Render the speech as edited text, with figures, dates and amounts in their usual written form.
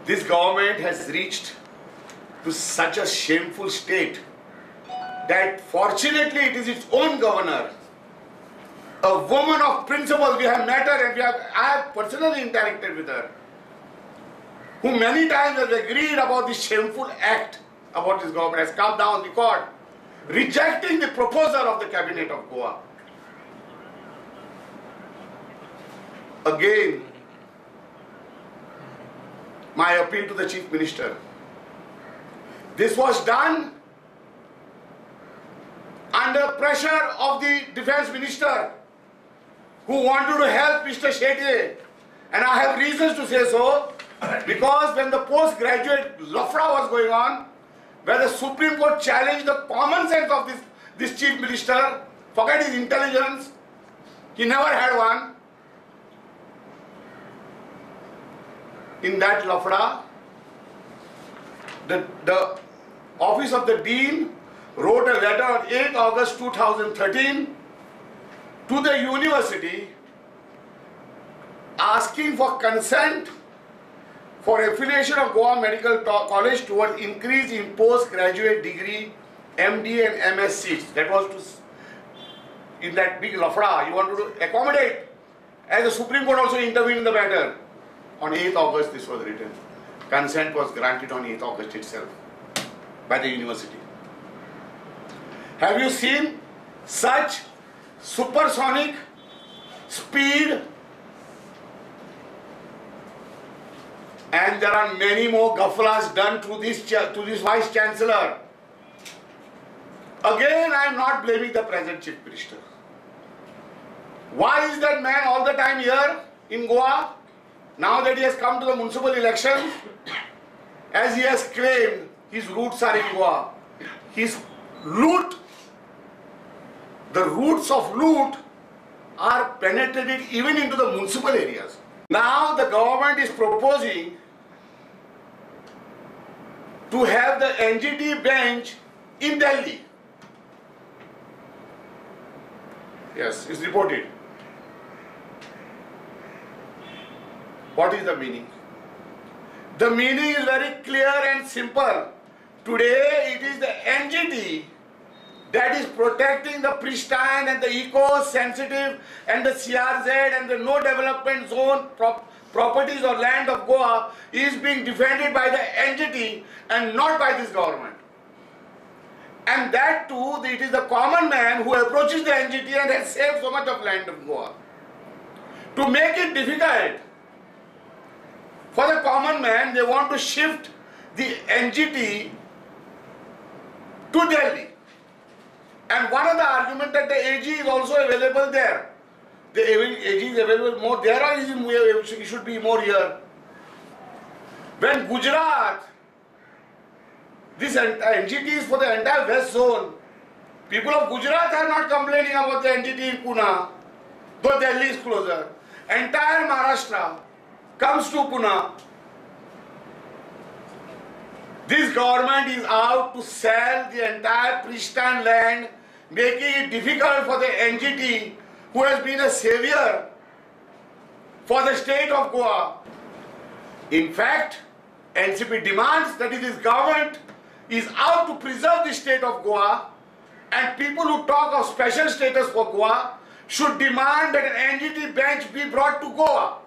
This government has reached to such a shameful state that fortunately it is its own governor, a woman of principles. We have met her and I have personally interacted with her, who many times has agreed about this shameful act about this government, has come down the court rejecting the proposal of the cabinet of Goa. Again, my appeal to the Chief Minister. This was done under pressure of the Defence Minister, who wanted to help Mr. Shetye. And I have reasons to say so, because when the postgraduate lafra was going on, where the Supreme Court challenged the common sense of this Chief Minister, forget his intelligence, he never had one. In that lafra, the Office of the Dean wrote a letter on 8 August 2013 to the university asking for consent for affiliation of Goa Medical College towards increase in postgraduate degree, MD and MS seats. That was to, in that big lafra, you wanted to accommodate, as the Supreme Court also intervened in the matter. On 8th August this was written. Consent was granted on 8th August itself by the university. Have you seen such supersonic speed? And there are many more gaflas done to this Vice Chancellor. Again, I am not blaming the present Chief Minister. Why is that man all the time here in Goa? Now that he has come to the municipal elections, as he has claimed his roots are in Goa, his loot, the roots of loot are penetrated even into the municipal areas. Now the government is proposing to have the NGT bench in Delhi. Yes, it's reported. What is the meaning? The meaning is very clear and simple. Today it is the NGT that is protecting the pristine and the eco-sensitive and the CRZ and the no development zone properties or land of Goa is being defended by the NGT and not by this government. And that too, it is the common man who approaches the NGT and has saved so much of land of Goa. To make it difficult for the common man, they want to shift the NGT to Delhi. And one of the arguments that the AG is also available there. The AG is available more there, or it should be more here. When Gujarat, this NGT is for the entire west zone. People of Gujarat are not complaining about the NGT in Pune, though Delhi is closer. Entire Maharashtra comes to Pune. This government is out to sell the entire pristine land, making it difficult for the NGT, who has been a savior for the state of Goa. In fact, NCP demands that this government is out to preserve the state of Goa, and people who talk of special status for Goa should demand that an NGT bench be brought to Goa.